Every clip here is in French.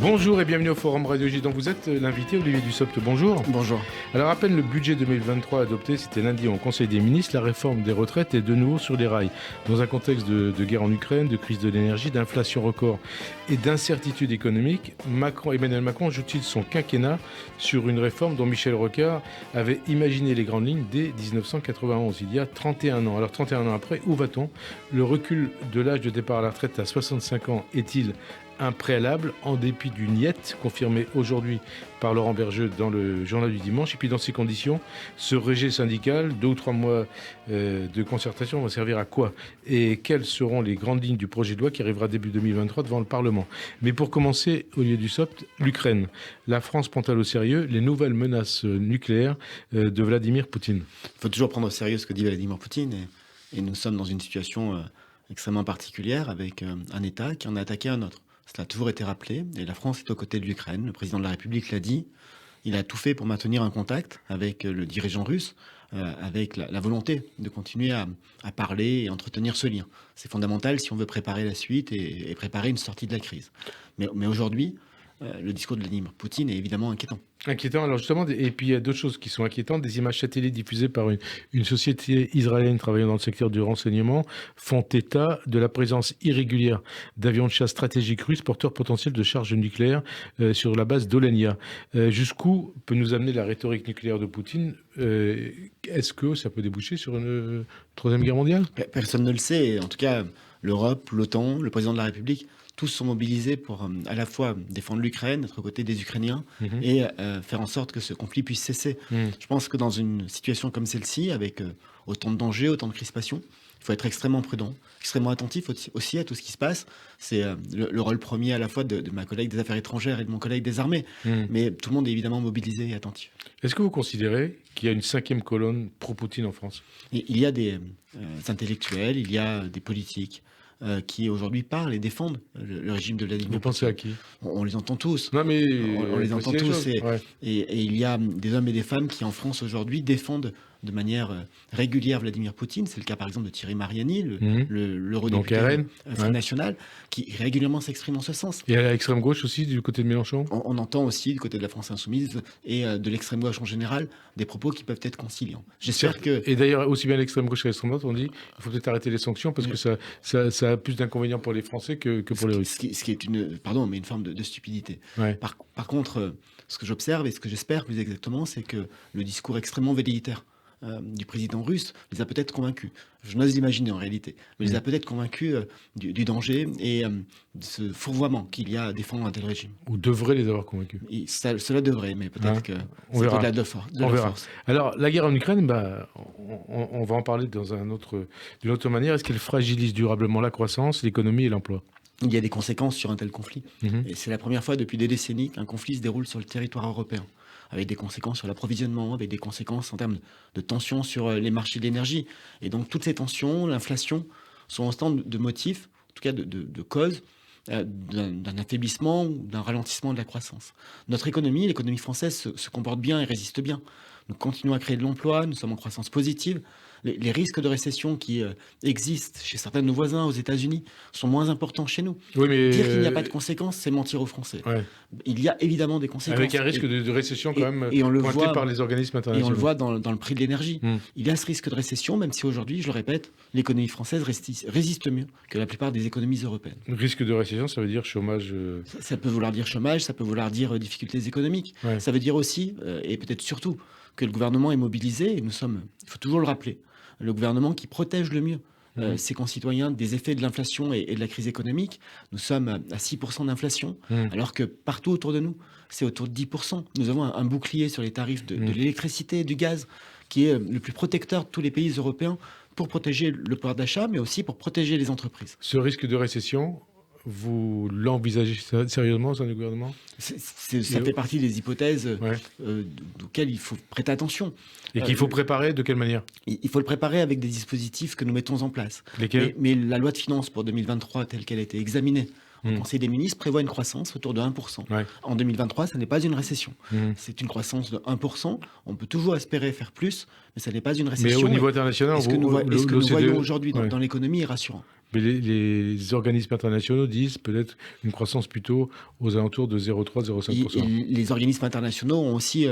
Bonjour et bienvenue au Forum Radio J, dont vous êtes l'invité Olivier Dussopt. Bonjour. Bonjour. Alors à peine le budget 2023 adopté, c'était lundi au Conseil des ministres, la réforme des retraites est de nouveau sur les rails. Dans un contexte de guerre en Ukraine, de crise de l'énergie, d'inflation record et d'incertitude économique, Emmanuel Macron joue-t-il son quinquennat sur une réforme dont Michel Rocard avait imaginé les grandes lignes dès 1991, il y a 31 ans. Alors 31 ans après, où va-t-on ? Le recul de l'âge de départ à la retraite à 65 ans est-il un préalable, en dépit du niet, confirmé aujourd'hui par Laurent Bergeux dans le journal du dimanche. Et puis dans ces conditions, ce rejet syndical, 2 ou 3 mois de concertation, va servir à quoi ? Et quelles seront les grandes lignes du projet de loi qui arrivera début 2023 devant le Parlement ? Mais pour commencer, Olivier Dussopt, l'Ukraine. La France prend-elle au sérieux les nouvelles menaces nucléaires de Vladimir Poutine ? Il faut toujours prendre au sérieux ce que dit Vladimir Poutine. Et nous sommes dans une situation extrêmement particulière avec un État qui en a attaqué un autre. Cela a toujours été rappelé, et la France est aux côtés de l'Ukraine. Le président de la République l'a dit. Il a tout fait pour maintenir un contact avec le dirigeant russe, avec la volonté de continuer à parler et entretenir ce lien. C'est fondamental si on veut préparer la suite et préparer une sortie de la crise. Mais aujourd'hui, le discours de Vladimir Poutine est évidemment inquiétant. Inquiétant, alors justement, et puis il y a d'autres choses qui sont inquiétantes. Des images satellites diffusées par une société israélienne travaillant dans le secteur du renseignement font état de la présence irrégulière d'avions de chasse stratégiques russes porteurs potentiels de charges nucléaires sur la base d'Olenia. Jusqu'où peut nous amener la rhétorique nucléaire de Poutine ? Est-ce que ça peut déboucher sur une troisième guerre mondiale ? Personne ne le sait. En tout cas, l'Europe, l'OTAN, le président de la République, tous sont mobilisés pour à la fois défendre l'Ukraine, être aux côtés des Ukrainiens, et faire en sorte que ce conflit puisse cesser. Je pense que dans une situation comme celle-ci, avec autant de dangers, autant de crispations, il faut être extrêmement prudent, extrêmement attentif aussi à tout ce qui se passe. C'est le rôle premier à la fois de ma collègue des Affaires étrangères et de mon collègue des Armées. Mais tout le monde est évidemment mobilisé et attentif. Est-ce que vous considérez qu'il y a une 5e colonne pro-Poutine en France ? Il y a des intellectuels, il y a des politiques, qui aujourd'hui parlent et défendent le régime de Vladimir Poutine. Vous pensez à qui ? On les entend tous. Non mais on les entend tous. Ouais. Et il y a des hommes et des femmes qui en France aujourd'hui défendent de manière régulière Vladimir Poutine. C'est le cas par exemple de Thierry Mariani, l'eurodéputé Front National, qui régulièrement s'exprime en ce sens. Et à l'extrême gauche aussi, du côté de Mélenchon ? On entend aussi du côté de la France Insoumise et de l'extrême gauche en général des propos qui peuvent être conciliants. J'espère que... Et d'ailleurs, aussi bien l'extrême gauche que l'extrême droite, on dit qu'il faut peut-être arrêter les sanctions parce que ça a plus d'inconvénients pour les Français que pour les Russes. Ce qui est une forme de stupidité. Ouais. Par contre, ce que j'observe et ce que j'espère plus exactement, c'est que le discours extrêmement velléitaire du président russe les a peut-être convaincus. Je n'ose l'imaginer en réalité, mais les a peut-être convaincus du danger et de ce fourvoiement qu'il y a à défendre un tel régime. Ou devrait les avoir convaincus. Cela devrait, mais peut-être que c'est au-delà de la force. Alors, la guerre en Ukraine, on va en parler d'une autre manière. Est-ce qu'elle fragilise durablement la croissance, l'économie et l'emploi ? Il y a des conséquences sur un tel conflit. Et c'est la première fois depuis des décennies qu'un conflit se déroule sur le territoire européen, avec des conséquences sur l'approvisionnement, avec des conséquences en termes de tensions sur les marchés de l'énergie. Et donc toutes ces tensions, l'inflation, sont autant de motifs, en tout cas de causes, d'un affaiblissement ou d'un ralentissement de la croissance. Notre économie, l'économie française, se comporte bien et résiste bien. Nous continuons à créer de l'emploi, nous sommes en croissance positive. Les risques de récession qui existent chez certains de nos voisins aux États-Unis sont moins importants chez nous. Oui, mais dire qu'il n'y a pas de conséquences, c'est mentir aux Français. Ouais. Il y a évidemment des conséquences. Avec un risque de récession quand même pointé par les organismes internationaux. Et on le voit dans le prix de l'énergie. Il y a ce risque de récession, même si aujourd'hui, je le répète, l'économie française résiste mieux que la plupart des économies européennes. Risque de récession, ça veut dire chômage Ça peut vouloir dire chômage, ça peut vouloir dire difficultés économiques. Ouais. Ça veut dire aussi, et peut-être surtout, que le gouvernement est mobilisé, et il faut toujours le rappeler, le gouvernement qui protège le mieux ses concitoyens des effets de l'inflation et de la crise économique. Nous sommes à 6% d'inflation, alors que partout autour de nous, c'est autour de 10%. Nous avons un bouclier sur les tarifs de l'électricité, du gaz, qui est le plus protecteur de tous les pays européens pour protéger le pouvoir d'achat, mais aussi pour protéger les entreprises. Ce risque de récession, vous l'envisagez sérieusement au sein du gouvernement ? Ça fait partie des hypothèses auxquelles il faut prêter attention. Et qu'il faut préparer de quelle manière ? Il faut le préparer avec des dispositifs que nous mettons en place. Lesquels ? Mais la loi de finances pour 2023, telle qu'elle a été examinée Le Conseil des ministres prévoit une croissance autour de 1%. En 2023, ça n'est pas une récession. C'est une croissance de 1%. On peut toujours espérer faire plus, mais ça n'est pas une récession. Mais au niveau international, ce que nous voyons aujourd'hui dans l'économie est rassurant. Mais les organismes internationaux disent peut-être une croissance plutôt aux alentours de 0,3-0,5%. Les organismes internationaux ont aussi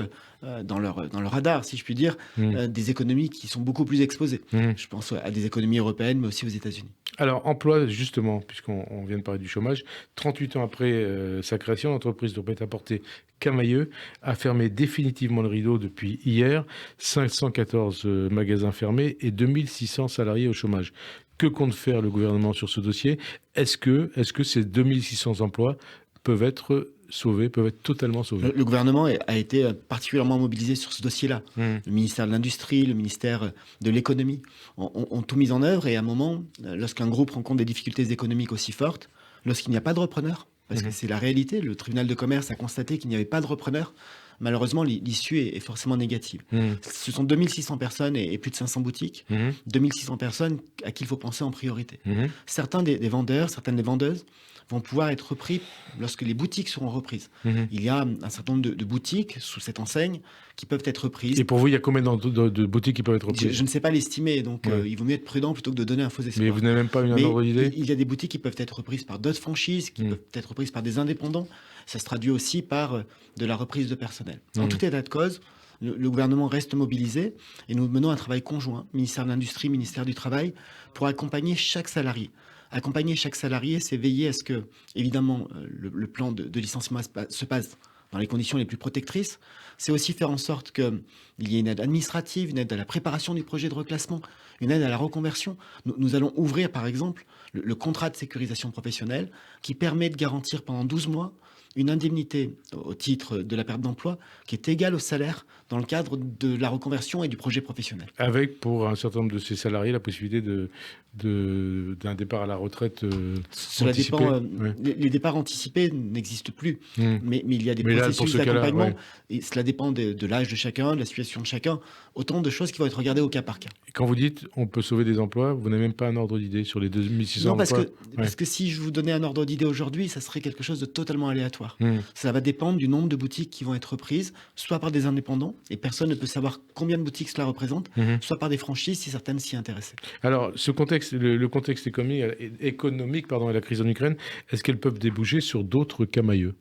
dans leur radar, si je puis dire, des économies qui sont beaucoup plus exposées. Je pense à des économies européennes, mais aussi aux États-Unis. Alors, emploi, justement, puisqu'on vient de parler du chômage, 38 ans après sa création, l'entreprise de prêt-à-porter Camaïeu a fermé définitivement le rideau depuis hier. 514 magasins fermés et 2600 salariés au chômage. Que compte faire le gouvernement sur ce dossier ? Est-ce que ces 2600 emplois peuvent être sauvés, peuvent être totalement sauvés ? Le gouvernement a été particulièrement mobilisé sur ce dossier-là. Le ministère de l'Industrie, le ministère de l'Économie ont tout mis en œuvre. Et à un moment, lorsqu'un groupe rencontre des difficultés économiques aussi fortes, lorsqu'il n'y a pas de repreneur, parce que c'est la réalité, le tribunal de commerce a constaté qu'il n'y avait pas de repreneur, malheureusement, l'issue est forcément négative. Ce sont 2600 personnes et plus de 500 boutiques. 2600 personnes à qui il faut penser en priorité. Certains des vendeurs, certaines des vendeuses vont pouvoir être repris lorsque les boutiques seront reprises. Il y a un certain nombre de boutiques sous cette enseigne qui peuvent être reprises. Et pour vous, il y a combien de boutiques qui peuvent être reprises ? Je ne sais pas l'estimer, donc il vaut mieux être prudent plutôt que de donner un faux espoir. Mais vous n'avez même pas une ordre d'idée ? Il y a des boutiques qui peuvent être reprises par d'autres franchises, qui peuvent être reprises par des indépendants. Ça se traduit aussi par de la reprise de personnel. En tout état de cause, le gouvernement reste mobilisé et nous menons un travail conjoint, ministère de l'Industrie, ministère du Travail, pour accompagner chaque salarié. Accompagner chaque salarié, c'est veiller à ce que, évidemment, le plan de licenciement se passe dans les conditions les plus protectrices. C'est aussi faire en sorte qu'il y ait une aide administrative, une aide à la préparation du projet de reclassement, une aide à la reconversion. Nous allons ouvrir, par exemple, le contrat de sécurisation professionnelle qui permet de garantir pendant 12 mois une indemnité au titre de la perte d'emploi qui est égale au salaire dans le cadre de la reconversion et du projet professionnel. Avec, pour un certain nombre de ces salariés, la possibilité d'un départ à la retraite Cela anticipé. Dépend. Les départs anticipés n'existent plus, mais il y a des processus d'accompagnement. Et cela dépend de l'âge de chacun, de la situation de chacun. Autant de choses qui vont être regardées au cas par cas. Et quand vous dites on peut sauver des emplois, vous n'avez même pas un ordre d'idée sur les 2600 emplois ? Non, parce que si je vous donnais un ordre d'idée aujourd'hui, ça serait quelque chose de totalement aléatoire. Ça va dépendre du nombre de boutiques qui vont être reprises, soit par des indépendants, et personne ne peut savoir combien de boutiques cela représente, soit par des franchises si certaines s'y intéressaient. Alors, ce contexte, le contexte économique et la crise en Ukraine, est-ce qu'elles peuvent déboucher sur d'autres Camaïeu ?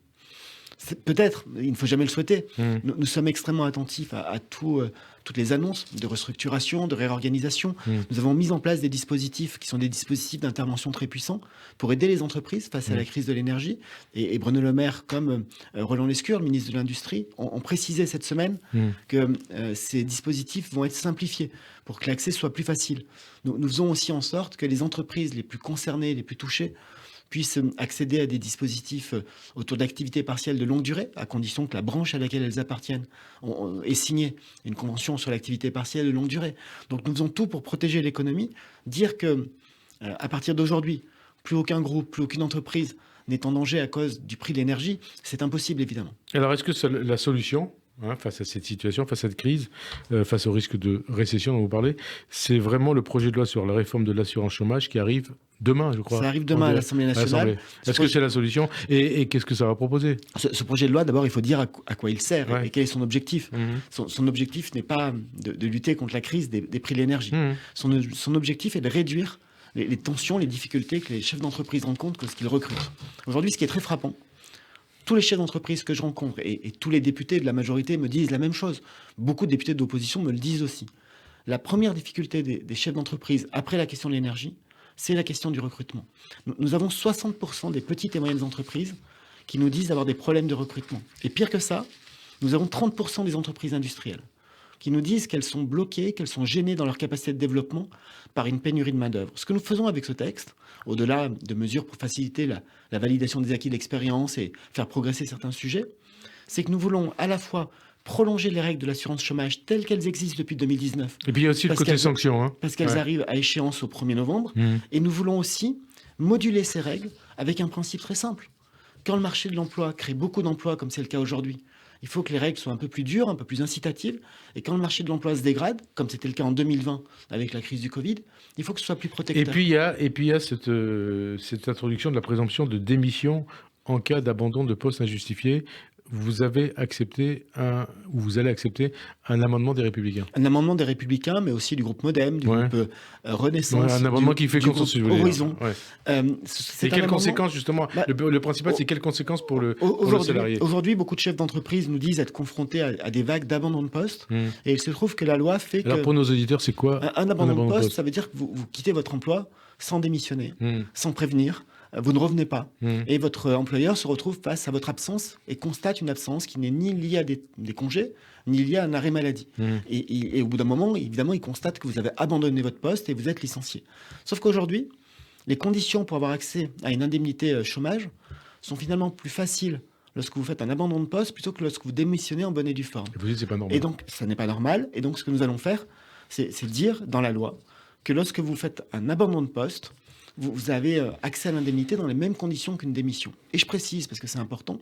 Peut-être, il ne faut jamais le souhaiter. Nous sommes extrêmement attentifs à toutes les annonces de restructuration, de réorganisation. Nous avons mis en place des dispositifs qui sont des dispositifs d'intervention très puissants pour aider les entreprises face à la crise de l'énergie. Et Bruno Le Maire, comme Roland Lescure, le ministre de l'Industrie, ont précisé cette semaine que ces dispositifs vont être simplifiés pour que l'accès soit plus facile. Nous faisons aussi en sorte que les entreprises les plus concernées, les plus touchées, puissent accéder à des dispositifs autour d'activités partielles de longue durée, à condition que la branche à laquelle elles appartiennent ait signé une convention sur l'activité partielle de longue durée. Donc nous faisons tout pour protéger l'économie, dire que à partir d'aujourd'hui, plus aucun groupe, plus aucune entreprise n'est en danger à cause du prix de l'énergie, c'est impossible évidemment. Alors est-ce que la solution face à cette situation, face à cette crise, face au risque de récession dont vous parlez, c'est vraiment le projet de loi sur la réforme de l'assurance chômage qui arrive demain, je crois. Ça arrive demain à l'Assemblée nationale. Est-ce que c'est la solution et qu'est-ce que ça va proposer ? Ce projet de loi, d'abord, il faut dire à quoi il sert et quel est son objectif. Son objectif n'est pas de lutter contre la crise des prix de l'énergie. Son objectif est de réduire les tensions, les difficultés que les chefs d'entreprise rencontrent lorsqu'ils recrutent. Aujourd'hui, ce qui est très frappant, tous les chefs d'entreprise que je rencontre et tous les députés de la majorité me disent la même chose. Beaucoup de députés de l'opposition me le disent aussi. La première difficulté des chefs d'entreprise après la question de l'énergie, c'est la question du recrutement. Nous avons 60% des petites et moyennes entreprises qui nous disent avoir des problèmes de recrutement. Et pire que ça, nous avons 30% des entreprises industrielles qui nous disent qu'elles sont bloquées, qu'elles sont gênées dans leur capacité de développement par une pénurie de main-d'œuvre. Ce que nous faisons avec ce texte, au-delà de mesures pour faciliter la validation des acquis de l'expérience et faire progresser certains sujets, c'est que nous voulons à la fois prolonger les règles de l'assurance chômage telles qu'elles existent depuis 2019. Et puis il y a aussi le côté sanction. Parce qu'elles arrivent à échéance au 1er novembre. Et nous voulons aussi moduler ces règles avec un principe très simple. Quand le marché de l'emploi crée beaucoup d'emplois, comme c'est le cas aujourd'hui, il faut que les règles soient un peu plus dures, un peu plus incitatives. Et quand le marché de l'emploi se dégrade, comme c'était le cas en 2020 avec la crise du Covid, il faut que ce soit plus protecteur. Et puis il y a cette introduction de la présomption de démission en cas d'abandon de poste injustifié. Vous allez accepter un amendement des Républicains. Un amendement des Républicains, mais aussi du groupe Modem, du groupe Renaissance. Un amendement qui fait consensus. Horizon. Et quelles conséquences, justement le principal, c'est quelles conséquences pour le salarié? Aujourd'hui, beaucoup de chefs d'entreprise nous disent être confrontés à des vagues d'abandon de poste. Et il se trouve que la loi fait que... Alors pour nos auditeurs, c'est quoi un abandon de poste? Ça veut dire que vous quittez votre emploi sans démissionner, sans prévenir. Vous ne revenez pas. Et votre employeur se retrouve face à votre absence et constate une absence qui n'est ni liée à des congés, ni liée à un arrêt maladie. Et au bout d'un moment, évidemment, il constate que vous avez abandonné votre poste et vous êtes licencié. Sauf qu'aujourd'hui, les conditions pour avoir accès à une indemnité chômage sont finalement plus faciles lorsque vous faites un abandon de poste plutôt que lorsque vous démissionnez en bonne et due forme. Et vous dites c'est pas normal. Et donc, ça n'est pas normal. Et donc, ce que nous allons faire, c'est dire dans la loi que lorsque vous faites un abandon de poste, vous avez accès à l'indemnité dans les mêmes conditions qu'une démission. Et je précise, parce que c'est important,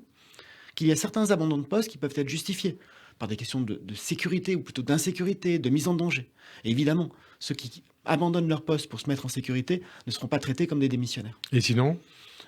qu'il y a certains abandons de poste qui peuvent être justifiés par des questions de sécurité, ou plutôt d'insécurité, de mise en danger. Et évidemment, ceux qui abandonnent leur poste pour se mettre en sécurité ne seront pas traités comme des démissionnaires. Et sinon ?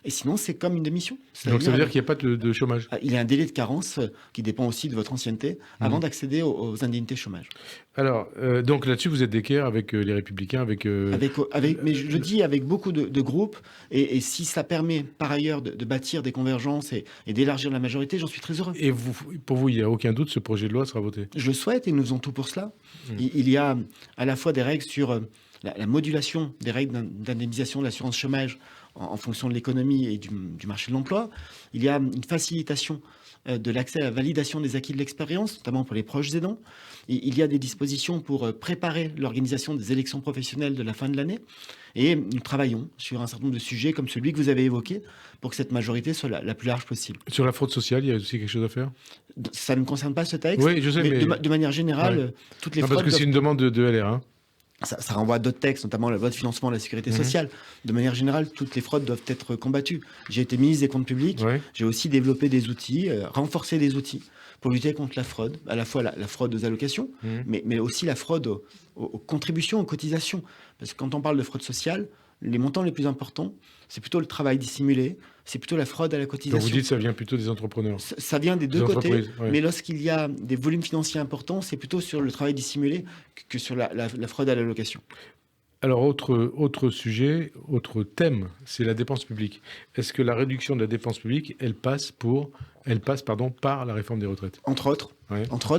Et sinon, c'est comme une démission. Donc ça veut dire qu'il n'y a pas de chômage. Il y a un délai de carence qui dépend aussi de votre ancienneté avant d'accéder aux indemnités chômage. Alors, donc là-dessus, vous êtes d'équerre avec les Républicains, mais je dis avec beaucoup de groupes, et si ça permet par ailleurs de bâtir des convergences et d'élargir la majorité, j'en suis très heureux. Et pour vous, il n'y a aucun doute, ce projet de loi sera voté? Je le souhaite, et nous faisons tout pour cela. Il y a à la fois des règles sur la modulation des règles d'indemnisation de l'assurance chômage en fonction de l'économie et du marché de l'emploi. Il y a une facilitation de l'accès à la validation des acquis de l'expérience, notamment pour les proches aidants. Il y a des dispositions pour préparer l'organisation des élections professionnelles de la fin de l'année. Et nous travaillons sur un certain nombre de sujets comme celui que vous avez évoqué pour que cette majorité soit la plus large possible. Sur la fraude sociale, il y a aussi quelque chose à faire? Ça ne concerne pas ce texte. Oui, je sais, mais de manière générale, toutes les fraudes... Parce que c'est une demande de LR, hein. Ça renvoie à d'autres textes, notamment la loi de financement de la sécurité sociale. De manière générale, toutes les fraudes doivent être combattues. J'ai été ministre des Comptes publics. J'ai aussi développé des outils, renforcé des outils pour lutter contre la fraude, à la fois la fraude aux allocations, mais aussi la fraude aux contributions, aux cotisations. Parce que quand on parle de fraude sociale, les montants les plus importants, c'est plutôt le travail dissimulé, c'est plutôt la fraude à la cotisation. Donc vous dites que ça vient plutôt des entrepreneurs? Ça vient des deux côtés, mais lorsqu'il y a des volumes financiers importants, c'est plutôt sur le travail dissimulé que sur la fraude à l'allocation. Alors, autre sujet, autre thème, c'est la dépense publique. Est-ce que la réduction de la dépense publique, elle passe par la réforme des retraites? Entre autres,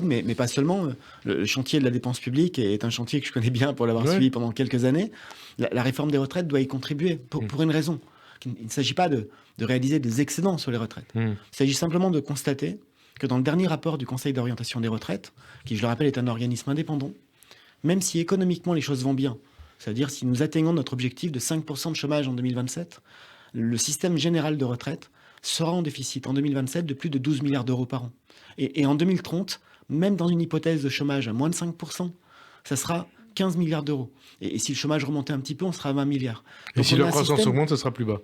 mais pas seulement. Le chantier de la dépense publique est un chantier que je connais bien pour l'avoir suivi pendant quelques années. La réforme des retraites doit y contribuer pour une raison. Il ne s'agit pas de réaliser des excédents sur les retraites. Il s'agit simplement de constater que dans le dernier rapport du Conseil d'orientation des retraites, qui, je le rappelle, est un organisme indépendant, même si économiquement les choses vont bien, c'est-à-dire si nous atteignons notre objectif de 5% de chômage en 2027, le système général de retraite sera en déficit en 2027 de plus de 12 milliards d'euros par an. Et en 2030, même dans une hypothèse de chômage à moins de 5%, ça sera 15 milliards d'euros. Et si le chômage remontait un petit peu, on sera à 20 milliards. Donc et si la croissance augmente, ça sera plus bas?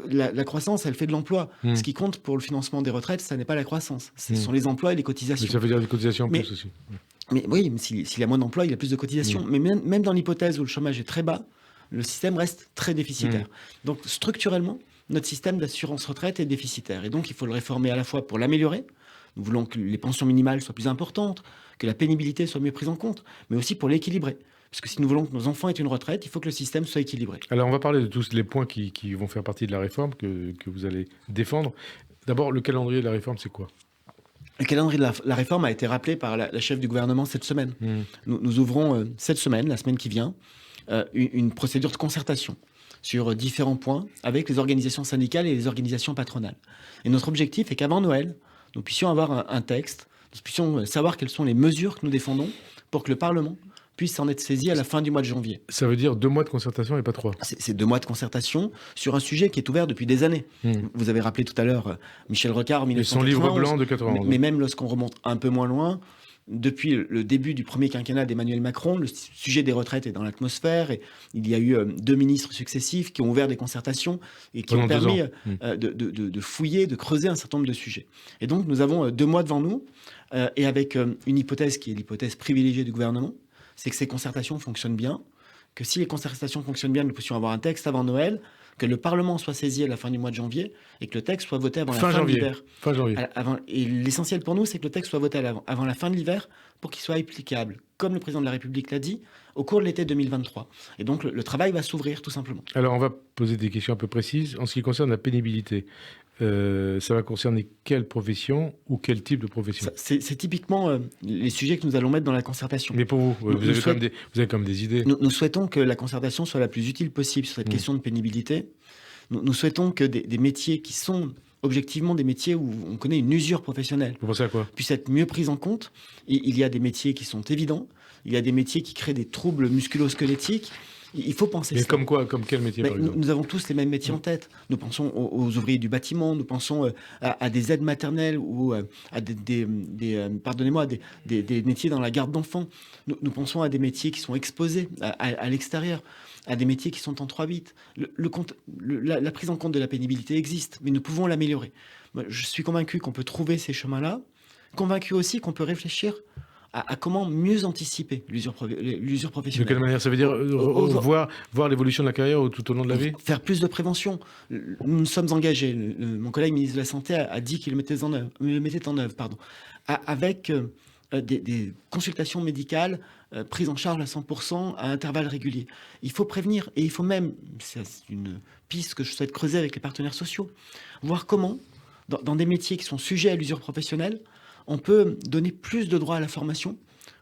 La croissance, elle fait de l'emploi. Ce qui compte pour le financement des retraites, ça n'est pas la croissance. Ce sont les emplois et les cotisations. Mais ça veut dire des cotisations en plus aussi. Mais oui, s'il y a moins d'emplois, il y a plus de cotisations. Mais même dans l'hypothèse où le chômage est très bas, le système reste très déficitaire. Donc structurellement, notre système d'assurance retraite est déficitaire. Et donc il faut le réformer à la fois pour l'améliorer. Nous voulons que les pensions minimales soient plus importantes, que la pénibilité soit mieux prise en compte, mais aussi pour l'équilibrer. Parce que si nous voulons que nos enfants aient une retraite, il faut que le système soit équilibré. Alors on va parler de tous les points qui vont faire partie de la réforme que vous allez défendre. D'abord, le calendrier de la réforme, c'est quoi? Le calendrier de la réforme a été rappelé par la chef du gouvernement cette semaine. Nous ouvrons cette semaine, la semaine qui vient, une procédure de concertation sur différents points avec les organisations syndicales et les organisations patronales. Et notre objectif est qu'avant Noël, nous puissions avoir un texte, nous puissions savoir quelles sont les mesures que nous défendons pour que le Parlement puisse en être saisi à la fin du mois de janvier. Ça veut dire 2 mois de concertation et pas 3? C'est 2 mois de concertation sur un sujet qui est ouvert depuis des années. Vous avez rappelé tout à l'heure Michel Rocard en 1980. Et son livre blanc de 91. Mais même lorsqu'on remonte un peu moins loin, depuis le début du premier quinquennat d'Emmanuel Macron, le sujet des retraites est dans l'atmosphère. Et il y a eu 2 ministres successifs qui ont ouvert des concertations et qui ont permis de fouiller, de creuser un certain nombre de sujets. Et donc, nous avons 2 mois devant nous et avec une hypothèse qui est l'hypothèse privilégiée du gouvernement, c'est que ces concertations fonctionnent bien, que si les concertations fonctionnent bien, nous puissions avoir un texte avant Noël, que le Parlement soit saisi à la fin du mois de janvier et que le texte soit voté avant la fin de l'hiver. Fin janvier. Et l'essentiel pour nous, c'est que le texte soit voté avant la fin de l'hiver pour qu'il soit applicable, comme le président de la République l'a dit, au cours de l'été 2023. Et donc, le travail va s'ouvrir, tout simplement. Alors, on va poser des questions un peu précises. En ce qui concerne la pénibilité, ça va concerner quelle profession ou quel type de profession? C'est typiquement les sujets que nous allons mettre dans la concertation. Mais pour vous, vous avez quand même des idées. Nous souhaitons que la concertation soit la plus utile possible sur cette question de pénibilité. Nous souhaitons que des métiers qui sont objectivement des métiers où on connaît une usure professionnelle Vous pensez à quoi? puissent être mieux pris en compte. Et il y a des métiers qui sont évidents. Il y a des métiers qui créent des troubles musculo-squelettiques. Il faut penser ça. Mais comme quoi? Comme quel métier, par exemple? Nous avons tous les mêmes métiers en tête. Nous pensons aux ouvriers du bâtiment, nous pensons à des aides maternelles ou à des métiers dans la garde d'enfants. Nous pensons à des métiers qui sont exposés à l'extérieur, à des métiers qui sont en 3-8. La prise en compte de la pénibilité existe, mais nous pouvons l'améliorer. Je suis convaincu qu'on peut trouver ces chemins-là, convaincu aussi qu'on peut réfléchir à comment mieux anticiper l'usure professionnelle. De quelle manière? Ça veut dire voir l'évolution de la carrière tout au long de la vie? Faire plus de prévention. Nous nous sommes engagés. Mon collègue ministre de la Santé a dit qu'il le mettait en œuvre, avec des consultations médicales prises en charge à 100% à intervalles réguliers. Il faut prévenir et il faut même, c'est une piste que je souhaite creuser avec les partenaires sociaux, voir comment, dans des métiers qui sont sujets à l'usure professionnelle, on peut donner plus de droits à la formation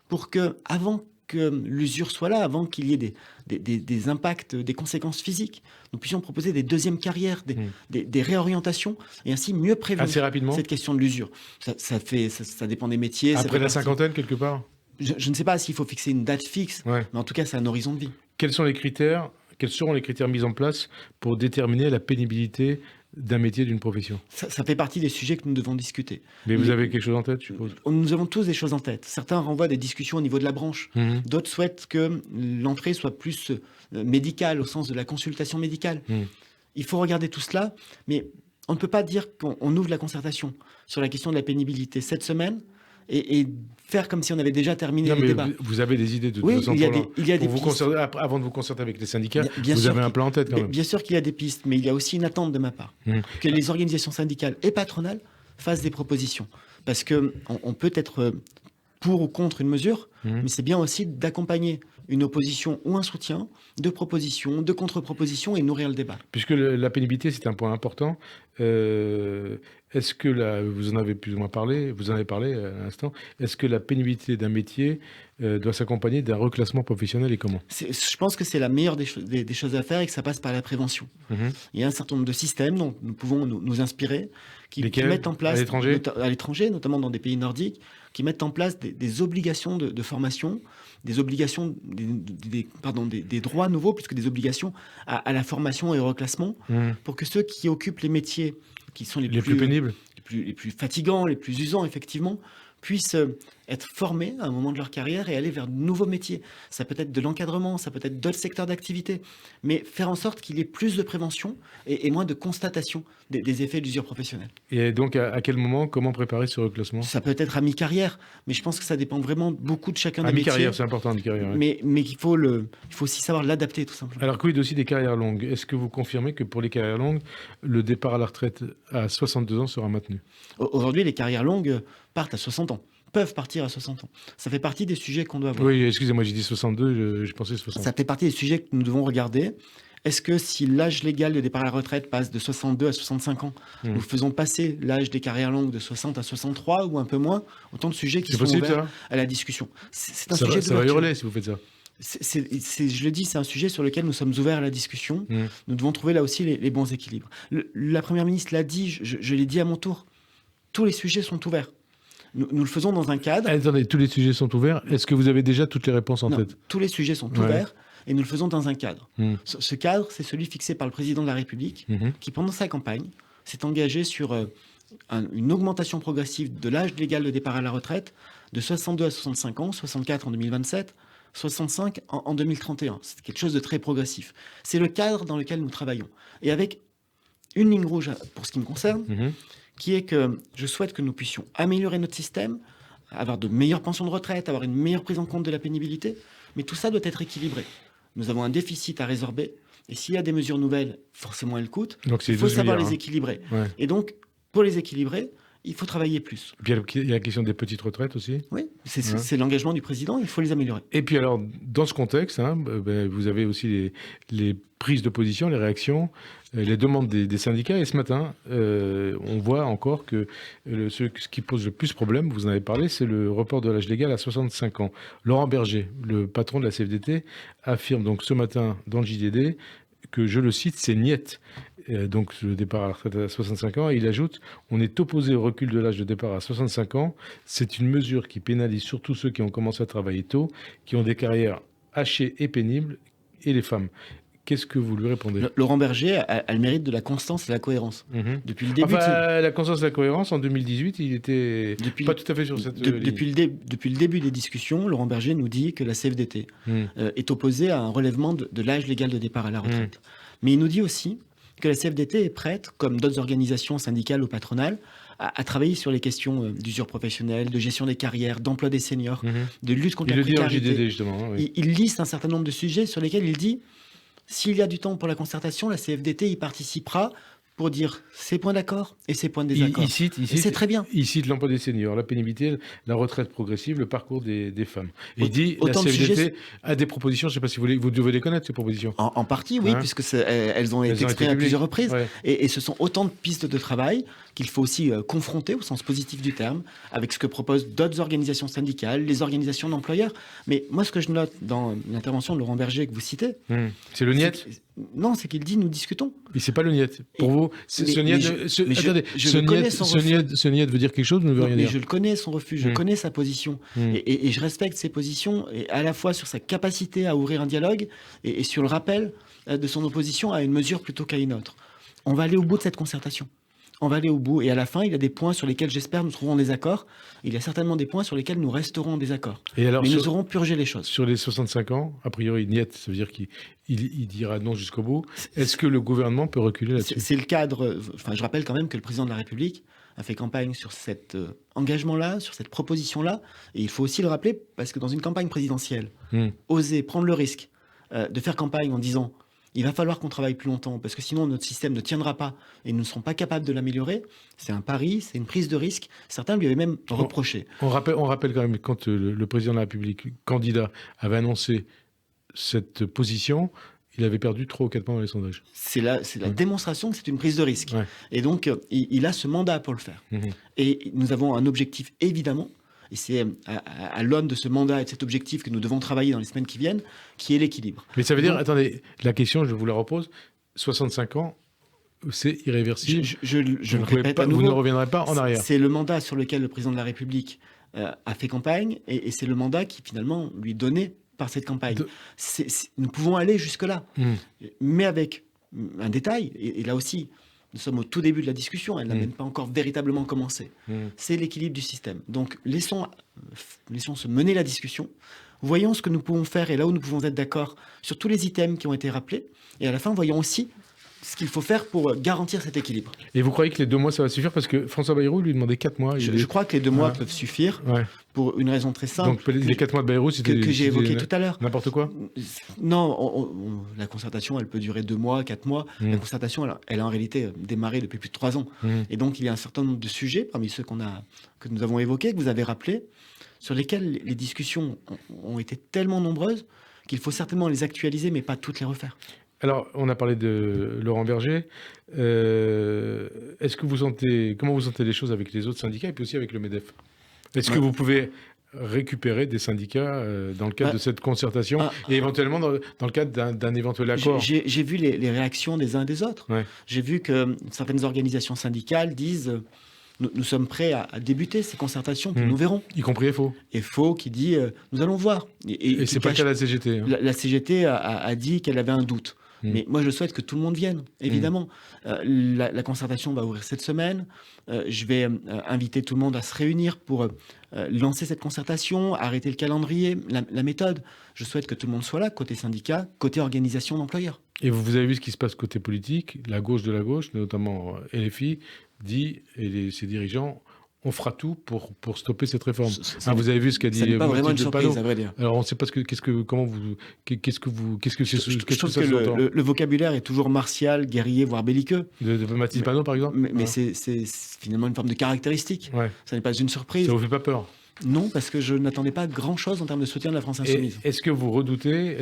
pour que, avant que l'usure soit là, avant qu'il y ait des impacts, des conséquences physiques, nous puissions proposer des deuxièmes carrières, des réorientations, et ainsi mieux prévenir assez rapidement cette question de l'usure. Ça dépend des métiers. Après la cinquantaine, quelque part? Je ne sais pas s'il faut fixer une date fixe, mais en tout cas, c'est un horizon de vie. Quels seront les critères mis en place pour déterminer la pénibilité d'un métier, d'une profession? Ça fait partie des sujets que nous devons discuter. Mais vous avez quelque chose en tête, je suppose? Nous avons tous des choses en tête. Certains renvoient des discussions au niveau de la branche. D'autres souhaitent que l'entrée soit plus médicale, au sens de la consultation médicale. Il faut regarder tout cela, mais on ne peut pas dire qu'on ouvre la concertation sur la question de la pénibilité cette semaine et faire comme si on avait déjà terminé le débat. Vous avez des idées de toute façon. Il y a des pistes. Avant de vous concerter avec les syndicats, vous avez un plan en tête quand même. Bien sûr qu'il y a des pistes, mais il y a aussi une attente de ma part. Que les organisations syndicales et patronales fassent des propositions. Parce qu'on peut être pour ou contre une mesure, mais c'est bien aussi d'accompagner une opposition ou un soutien, de propositions, de contre-propositions et nourrir le débat. Puisque la pénibilité, c'est un point important, est-ce que vous en avez plus ou moins parlé, vous en avez parlé à l'instant, est-ce que la pénibilité d'un métier doit s'accompagner d'un reclassement professionnel et comment? Je pense que c'est la meilleure des choses à faire et que ça passe par la prévention. Il y a un certain nombre de systèmes dont nous pouvons nous inspirer, qui mettent en place à l'étranger, notamment dans des pays nordiques, qui mettent en place des obligations de formation, des obligations, des droits nouveaux, plus que des obligations à la formation et au reclassement, pour que ceux qui occupent les métiers qui sont les plus pénibles, les plus fatigants, les plus usants, effectivement, puissent être formés à un moment de leur carrière et aller vers de nouveaux métiers. Ça peut être de l'encadrement, ça peut être d'autres secteurs d'activité, mais faire en sorte qu'il y ait plus de prévention et moins de constatation des effets de l'usure professionnelle. Et donc, à quel moment, comment préparer ce reclassement? Ça peut être à mi-carrière, mais je pense que ça dépend vraiment beaucoup de chacun des métiers. À mi-carrière, c'est important, mi-carrière. Mais il faut aussi savoir l'adapter, tout simplement. Alors, quid aussi des carrières longues? Est-ce que vous confirmez que pour les carrières longues, le départ à la retraite à 62 ans sera maintenu? Aujourd'hui, les carrières longues partent à 60 ans. Peuvent partir à 60 ans. Ça fait partie des sujets qu'on doit voir. Oui, excusez-moi, j'ai dit 62, je pensais 60. Ça fait partie des sujets que nous devons regarder. Est-ce que si l'âge légal de départ à la retraite passe de 62 à 65 ans, nous faisons passer l'âge des carrières longues de 60 à 63 ou un peu moins? Autant de sujets qui sont ouverts à la discussion. C'est un sujet ça va hurler si vous faites ça. Je le dis, c'est un sujet sur lequel nous sommes ouverts à la discussion. Nous devons trouver là aussi les bons équilibres. La Première ministre l'a dit, je l'ai dit à mon tour, tous les sujets sont ouverts. Nous le faisons dans un cadre. Attendez, tous les sujets sont ouverts. Est-ce que vous avez déjà toutes les réponses en tête? Tous les sujets sont ouverts et nous le faisons dans un cadre. Ce cadre, c'est celui fixé par le président de la République qui, pendant sa campagne, s'est engagé sur une augmentation progressive de l'âge légal de départ à la retraite de 62 à 65 ans, 64 en 2027, 65 en 2031. C'est quelque chose de très progressif. C'est le cadre dans lequel nous travaillons. Et avec une ligne rouge pour ce qui me concerne, qui est que je souhaite que nous puissions améliorer notre système, avoir de meilleures pensions de retraite, avoir une meilleure prise en compte de la pénibilité, mais tout ça doit être équilibré. Nous avons un déficit à résorber, et s'il y a des mesures nouvelles, forcément elles coûtent. Donc il faut savoir les équilibrer. Ouais. Et donc, pour les équilibrer, il faut travailler plus. Et puis il y a la question des petites retraites aussi. Oui, c'est l'engagement du président, il faut les améliorer. Et puis alors, dans ce contexte, vous avez aussi les prises de position, les réactions, les demandes des syndicats. Et ce matin, on voit encore que ce qui pose le plus problème, vous en avez parlé, c'est le report de l'âge légal à 65 ans. Laurent Berger, le patron de la CFDT, affirme donc ce matin dans le JDD que, je le cite, c'est niette. Donc le départ à la retraite à 65 ans. Et il ajoute, on est opposé au recul de l'âge de départ à 65 ans. C'est une mesure qui pénalise surtout ceux qui ont commencé à travailler tôt, qui ont des carrières hachées et pénibles, et les femmes. Qu'est-ce que vous lui répondez ? Laurent Berger a le mérite de la constance et de la cohérence. Depuis le début. La constance et la cohérence, en 2018, il était pas tout à fait sur cette ligne. Depuis le début des discussions, Laurent Berger nous dit que la CFDT est opposée à un relèvement de l'âge légal de départ à la retraite. Mais il nous dit aussi que la CFDT est prête, comme d'autres organisations syndicales ou patronales, à travailler sur les questions d'usure professionnelle, de gestion des carrières, d'emploi des seniors, de lutte contre la précarité. Il le dit en JDD, justement. Oui. Il liste un certain nombre de sujets sur lesquels il dit s'il y a du temps pour la concertation, la CFDT y participera pour dire ses points d'accord et ses points de désaccord. C'est très bien. Il cite l'emploi des seniors, la pénibilité, la retraite progressive, le parcours des femmes. Et il dit la CFDT a des propositions, je ne sais pas si vous devez les connaître, ces propositions. En partie, oui, puisque elles ont été exprimées à plusieurs reprises. Ouais. Et ce sont autant de pistes de travail qu'il faut aussi confronter, au sens positif du terme, avec ce que proposent d'autres organisations syndicales, les organisations d'employeurs. Mais moi, ce que je note dans l'intervention de Laurent Berger que vous citez... C'est le niet. Non, c'est qu'il dit nous discutons. Mais c'est pas le niet. Pour vous, ce niet veut dire quelque chose ou ne veut rien dire ? Je le connais, son refus, je connais sa position. Et je respecte ses positions, et à la fois sur sa capacité à ouvrir un dialogue et sur le rappel de son opposition à une mesure plutôt qu'à une autre. On va aller au bout de cette concertation. On va aller au bout. Et à la fin, il y a des points sur lesquels, j'espère, nous trouverons des accords. Il y a certainement des points sur lesquels nous resterons en désaccord. Mais nous aurons purgé les choses. Sur les 65 ans, a priori, niet, ça veut dire qu'il dira non jusqu'au bout. Est-ce que le gouvernement peut reculer là-dessus ? C'est le cadre... Enfin, je rappelle quand même que le président de la République a fait campagne sur cet engagement-là, sur cette proposition-là. Et il faut aussi le rappeler, parce que dans une campagne présidentielle, oser prendre le risque de faire campagne en disant... Il va falloir qu'on travaille plus longtemps, parce que sinon notre système ne tiendra pas et nous ne serons pas capables de l'améliorer. C'est un pari, c'est une prise de risque. Certains lui avaient même reproché. On rappelle quand même, quand le président de la République, candidat, avait annoncé cette position, il avait perdu 3 ou 4 points dans les sondages. C'est la démonstration que c'est une prise de risque. Ouais. Et donc, il a ce mandat pour le faire. Et nous avons un objectif, évidemment, et c'est à l'aune de ce mandat et de cet objectif que nous devons travailler dans les semaines qui viennent, qui est l'équilibre. Mais ça veut dire, attendez, la question, je vous la repose, 65 ans, c'est irréversible. Je le répète à nouveau. Vous ne reviendrez pas en arrière. C'est le mandat sur lequel le président de la République a fait campagne, et c'est le mandat qui, finalement, lui est donné par cette campagne. Nous pouvons aller jusque-là, mais avec un détail, et là aussi... Nous sommes au tout début de la discussion, elle n'a même pas encore véritablement commencé. C'est l'équilibre du système. Donc laissons se mener la discussion, voyons ce que nous pouvons faire et là où nous pouvons être d'accord sur tous les items qui ont été rappelés, et à la fin, voyons aussi ce qu'il faut faire pour garantir cet équilibre. Et vous croyez que les 2 mois, ça va suffire ? Parce que François Bayrou lui demandait 4 mois. Je crois que les 2 mois peuvent suffire, pour une raison très simple. Donc les 4 mois de Bayrou, c'était... Que j'ai évoqué tout à l'heure. N'importe quoi ? Non, la concertation, elle peut durer 2 mois, 4 mois. La concertation, elle a en réalité démarré depuis plus de 3 ans. Et donc, il y a un certain nombre de sujets, parmi ceux que nous avons évoqués, que vous avez rappelés, sur lesquels les discussions ont été tellement nombreuses qu'il faut certainement les actualiser, mais pas toutes les refaire. Alors, on a parlé de Laurent Berger. Est-ce que comment vous sentez les choses avec les autres syndicats et puis aussi avec le MEDEF ? Est-ce que vous pouvez récupérer des syndicats dans le cadre de cette concertation et éventuellement dans le cadre d'un éventuel accord ? J'ai vu les réactions des uns et des autres. Ouais. J'ai vu que certaines organisations syndicales disent... Nous sommes prêts à débuter ces concertations, puis nous verrons. Y compris FO. FO qui dit nous allons voir. Et c'est pas qu'à la CGT. La CGT a dit qu'elle avait un doute. Mais moi, je souhaite que tout le monde vienne, évidemment. La concertation va ouvrir cette semaine. Je vais inviter tout le monde à se réunir pour lancer cette concertation, arrêter le calendrier, la méthode. Je souhaite que tout le monde soit là, côté syndicat, côté organisation d'employeurs. Et vous avez vu ce qui se passe côté politique, la gauche de la gauche, notamment LFI, dit, et ses dirigeants, on fera tout pour stopper cette réforme. Vous avez vu ce qu'a dit... Ça n'est pas vraiment une surprise, à vrai dire. Alors, on ne sait pas qu'est-ce que ça sous-entend. Le vocabulaire est toujours martial, guerrier, voire belliqueux. De Mathilde Panot, par exemple. Mais c'est finalement une forme de caractéristique. Ouais. Ça n'est pas une surprise. Ça vous fait pas peur? Non, parce que je n'attendais pas grand-chose en termes de soutien de la France insoumise. Est-ce que vous redoutez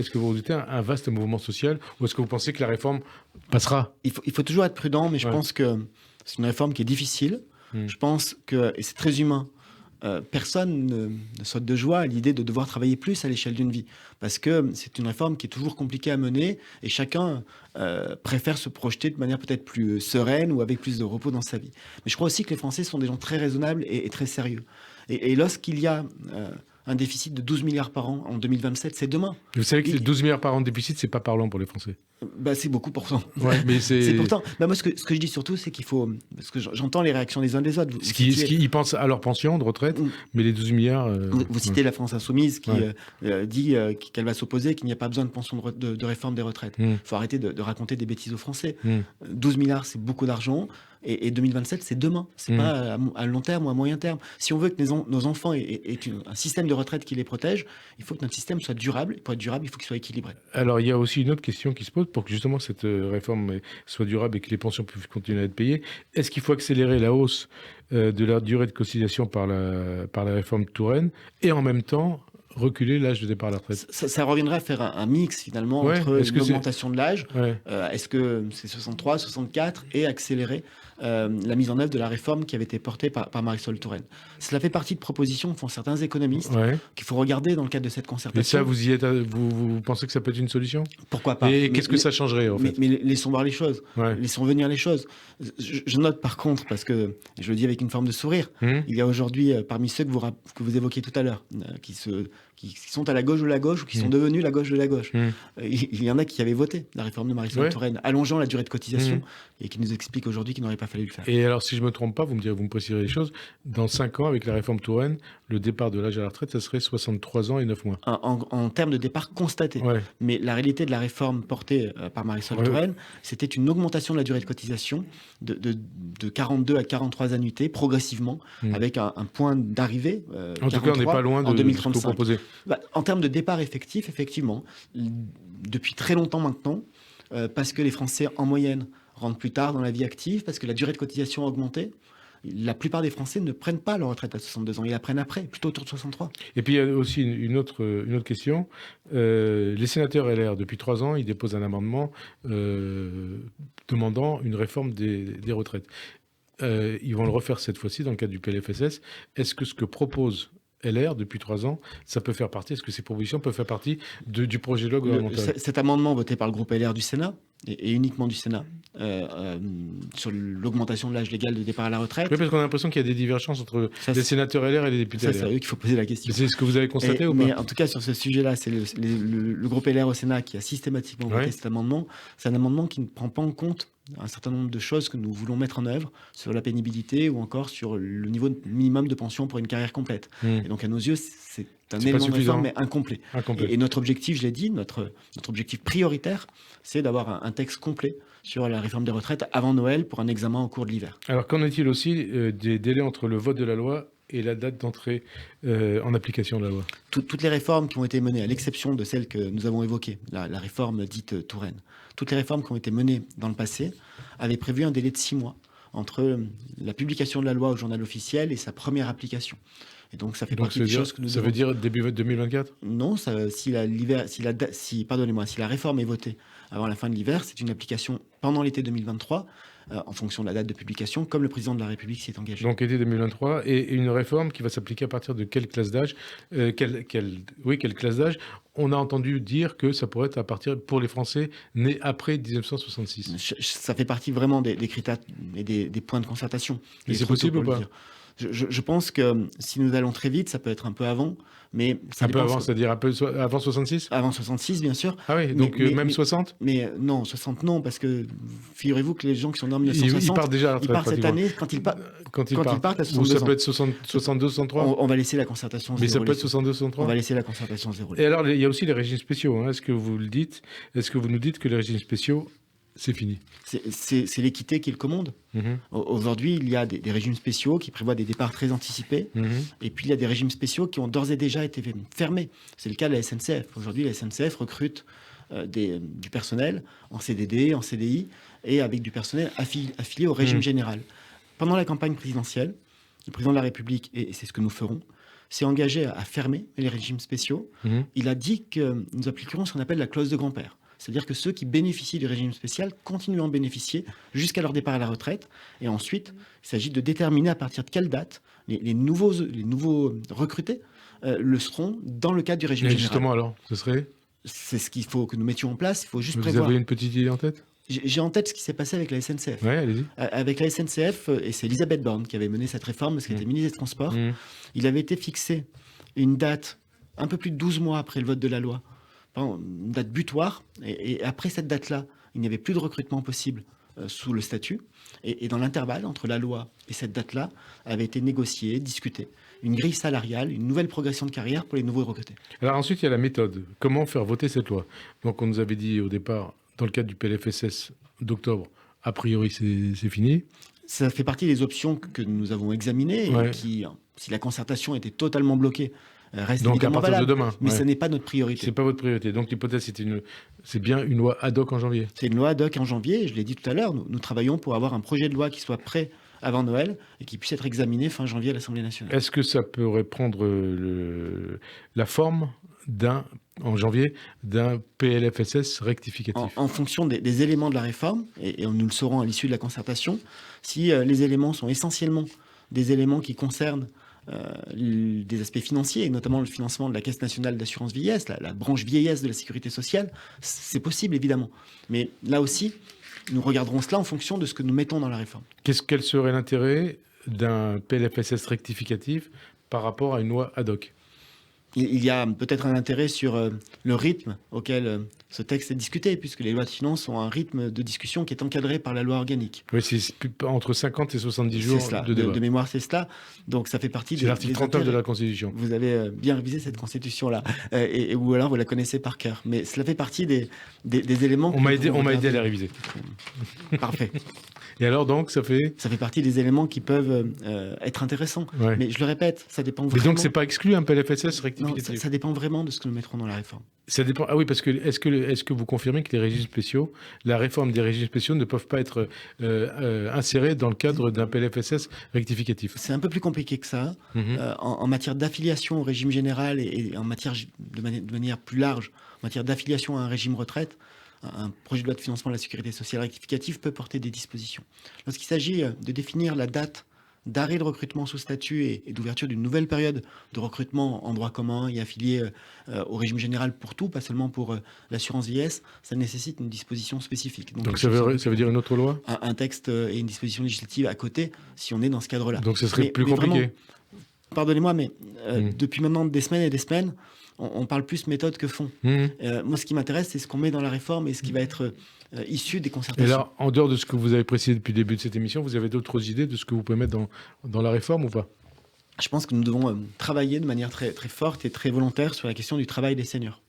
un vaste mouvement social, ou est-ce que vous pensez que la réforme passera? Il faut toujours être prudent, mais je pense que c'est une réforme qui est difficile. Je pense que, et c'est très humain, personne ne saute de joie à l'idée de devoir travailler plus à l'échelle d'une vie. Parce que c'est une réforme qui est toujours compliquée à mener et chacun préfère se projeter de manière peut-être plus sereine ou avec plus de repos dans sa vie. Mais je crois aussi que les Français sont des gens très raisonnables et très sérieux. Et lorsqu'il y a un déficit de 12 milliards par an en 2027, c'est demain. Vous savez que 12 milliards par an de déficit, c'est pas parlant pour les Français. C'est beaucoup pourtant. Ouais, mais c'est pourtant. Moi, ce que je dis surtout, c'est qu'il faut... Parce que j'entends les réactions des uns des autres. Ils pensent à leur pension de retraite, mais les 12 milliards... Vous citez la France insoumise qui dit qu'elle va s'opposer, qu'il n'y a pas besoin de pension de réforme des retraites. Il faut arrêter de raconter des bêtises aux Français. 12 milliards, c'est beaucoup d'argent. Et 2027, c'est demain. C'est pas à long terme ou à moyen terme. Si on veut que nos enfants aient un système de retraite qui les protège, il faut que notre système soit durable. Et pour être durable, il faut qu'il soit équilibré. Alors, il y a aussi une autre question qui se pose pour que justement cette réforme soit durable et que les pensions puissent continuer à être payées. Est-ce qu'il faut accélérer la hausse de la durée de cotisation par la réforme Touraine et en même temps reculer l'âge de départ à la retraite? Ça reviendrait à faire un mix finalement entre l'augmentation de l'âge, est-ce que c'est 63, 64 et accélérer la mise en œuvre de la réforme qui avait été portée par Marisol Touraine. Cela fait partie de propositions que font certains économistes qu'il faut regarder dans le cadre de cette concertation. Et ça, vous y êtes, vous pensez que ça peut être une solution? Pourquoi pas? Et qu'est-ce que ça changerait en fait? Mais laissons voir les choses, laissons venir les choses. Je note par contre, parce que je le dis avec une forme de sourire, il y a aujourd'hui parmi ceux que vous évoquiez tout à l'heure, qui sont à la gauche de la gauche ou qui sont devenus la gauche de la gauche. Il y en a qui avaient voté la réforme de Marisol Touraine, allongeant la durée de cotisation, et qui nous expliquent aujourd'hui qu'il n'aurait pas fallu le faire. Et alors, si je ne me trompe pas, vous me préciserez les choses, dans 5 ans, avec la réforme Touraine, le départ de l'âge à la retraite, ça serait 63 ans et 9 mois. En termes de départ constaté. Mais la réalité de la réforme portée par Marisol Touraine, c'était une augmentation de la durée de cotisation de 42 à 43 annuités, progressivement, avec un point d'arrivée, en tout cas, on n'est pas loin de ce que vous proposez. En termes de départ effectif, effectivement, depuis très longtemps maintenant, parce que les Français, en moyenne, rentrent plus tard dans la vie active, parce que la durée de cotisation a augmenté, la plupart des Français ne prennent pas leur retraite à 62 ans, ils la prennent après, plutôt autour de 63. Et puis il y a aussi une autre question. Les sénateurs LR, depuis 3 ans, ils déposent un amendement demandant une réforme des retraites. Ils vont le refaire cette fois-ci dans le cadre du PLFSS. Est-ce que ce que propose LR depuis 3 ans, ça peut faire partie, est-ce que ces propositions peuvent faire partie du projet de loi gouvernemental? Cet amendement voté par le groupe LR du Sénat, et uniquement du Sénat, sur l'augmentation de l'âge légal de départ à la retraite. Oui, parce qu'on a l'impression qu'il y a des divergences entre les sénateurs LR et les députés LR. C'est à eux qu'il faut poser la question. C'est ce que vous avez constaté ou pas? Mais en tout cas, sur ce sujet-là, c'est le groupe LR au Sénat qui a systématiquement voté cet amendement. C'est un amendement qui ne prend pas en compte un certain nombre de choses que nous voulons mettre en œuvre sur la pénibilité ou encore sur le niveau minimum de pension pour une carrière complète. Et donc, à nos yeux, c'est un élément de réforme, mais incomplet. Et notre objectif, je l'ai dit, notre objectif prioritaire, c'est d'avoir un texte complet sur la réforme des retraites avant Noël pour un examen au cours de l'hiver. Alors, qu'en est-il aussi des délais entre le vote de la loi et la date d'entrée en application de la loi? Toutes les réformes qui ont été menées, à l'exception de celles que nous avons évoquées, la réforme dite Touraine, toutes les réformes qui ont été menées dans le passé avaient prévu un délai de 6 mois entre la publication de la loi au journal officiel et sa première application. Et donc, ça fait partie des choses que nous Ça veut dire début 2024? Non, si la réforme est votée avant la fin de l'hiver, c'est une application pendant l'été 2023, en fonction de la date de publication, comme le président de la République s'y est engagé. Donc été 2023, et une réforme qui va s'appliquer à partir de quelle classe d'âge? Quelle classe d'âge? On a entendu dire que ça pourrait être à partir pour les Français nés après 1966. Ça fait partie vraiment des critères et des points de concertation. Et c'est possible ou pas? Je pense que si nous allons très vite, ça peut être un peu avant, mais ça un peu avant, c'est-à-dire un peu avant 66 ? Avant 66, bien sûr. Ah oui, donc même 60 ? Mais non, 60 non, parce que figurez-vous que les gens qui sont nés en Ils 1960, partent déjà à la ils retraite partent cette année quand ils partent à 62 ans. Ou ça peut être 62, 63 ? On va laisser la concertation se Mais dérouler. Ça peut être 62, 63 ? On va laisser la concertation se dérouler. Et alors, il y a aussi les régimes spéciaux. Hein. Est-ce que vous le dites ? Est-ce que vous nous dites que les régimes spéciaux, c'est fini ? C'est l'équité qui est le commande. Aujourd'hui, il y a des régimes spéciaux qui prévoient des départs très anticipés. Et puis, il y a des régimes spéciaux qui ont d'ores et déjà été fermés. C'est le cas de la SNCF. Aujourd'hui, la SNCF recrute du personnel en CDD, en CDI, et avec du personnel affilié au régime général. Pendant la campagne présidentielle, le président de la République, et c'est ce que nous ferons, s'est engagé à fermer les régimes spéciaux. Il a dit que nous appliquerons ce qu'on appelle la clause de grand-père. C'est-à-dire que ceux qui bénéficient du régime spécial continuent à en bénéficier jusqu'à leur départ à la retraite. Et ensuite, il s'agit de déterminer à partir de quelle date les nouveaux recrutés le seront dans le cadre du régime général. Justement, alors, ce serait ? C'est ce qu'il faut que nous mettions en place. Il faut juste Vous prévoir. avez une petite idée en tête ? J'ai en tête ce qui s'est passé avec la SNCF. Oui, allez-y. Avec la SNCF, et c'est Elisabeth Borne qui avait mené cette réforme parce qu'elle était ministre des Transports, il avait été fixé une date un peu plus de 12 mois après le vote de la loi, une date butoir, et après cette date-là, il n'y avait plus de recrutement possible sous le statut, et dans l'intervalle entre la loi et cette date-là, avait été négocié, discuté, une grille salariale, une nouvelle progression de carrière pour les nouveaux recrutés. Alors ensuite, il y a la méthode. Comment faire voter cette loi ? Donc on nous avait dit au départ, dans le cadre du PLFSS d'octobre, a priori c'est fini. Ça fait partie des options que nous avons examinées, et qui, si la concertation était totalement bloquée, reste donc évidemment à partir valable, de demain. mais ce n'est pas notre priorité. C'est pas votre priorité. Donc l'hypothèse, c'est bien une loi ad hoc en janvier. C'est une loi ad hoc en janvier, et je l'ai dit tout à l'heure, nous travaillons pour avoir un projet de loi qui soit prêt avant Noël et qui puisse être examiné fin janvier à l'Assemblée nationale. Est-ce que ça pourrait prendre la forme en janvier, d'un PLFSS rectificatif en fonction des éléments de la réforme, et nous le saurons à l'issue de la concertation, si les éléments sont essentiellement des éléments qui concernent des aspects financiers, et notamment le financement de la Caisse nationale d'assurance vieillesse, la branche vieillesse de la sécurité sociale, c'est possible évidemment. Mais là aussi, nous regarderons cela en fonction de ce que nous mettons dans la réforme. Quel serait l'intérêt d'un PLFSS rectificatif par rapport à une loi ad hoc ? Il y a peut-être un intérêt sur le rythme auquel ce texte est discuté, puisque les lois de finances ont un rythme de discussion qui est encadré par la loi organique. Oui, c'est entre 50 et 70 jours de débat. De mémoire, c'est cela. Donc ça fait partie de l'article 39 de la Constitution. Vous avez bien révisé cette Constitution-là, ou alors vous la connaissez par cœur. Mais cela fait partie des éléments... On m'a aidé à la réviser. Parfait. Et alors donc, ça fait partie des éléments qui peuvent être intéressants. Ouais. Mais je le répète, ça dépend vraiment... Mais donc, c'est pas exclu un PLFSS rectificatif ? Non, ça dépend vraiment de ce que nous mettrons dans la réforme. Ça dépend. Ah oui, parce que est-ce que vous confirmez que les régimes spéciaux, la réforme des régimes spéciaux ne peuvent pas être insérés dans le cadre d'un PLFSS rectificatif ? C'est un peu plus compliqué que ça. En matière d'affiliation au régime général et en matière de manière plus large, en matière d'affiliation à un régime retraite, un projet de loi de financement de la sécurité sociale rectificative peut porter des dispositions. Lorsqu'il s'agit de définir la date d'arrêt de recrutement sous statut et d'ouverture d'une nouvelle période de recrutement en droit commun et affilié au régime général pour tout, pas seulement pour l'assurance vieillesse, ça nécessite une disposition spécifique. Donc ça veut dire une autre loi ? Un texte et une disposition législative à côté, si on est dans ce cadre-là. Donc ce serait plus compliqué. Vraiment, pardonnez-moi, mais depuis maintenant des semaines et des semaines, on parle plus méthode que fond. Moi, ce qui m'intéresse, c'est ce qu'on met dans la réforme et ce qui va être issu des concertations. Et là, en dehors de ce que vous avez précisé depuis le début de cette émission, vous avez d'autres idées de ce que vous pouvez mettre dans la réforme ou pas ? Je pense que nous devons travailler de manière très, très forte et très volontaire sur la question du travail des seniors.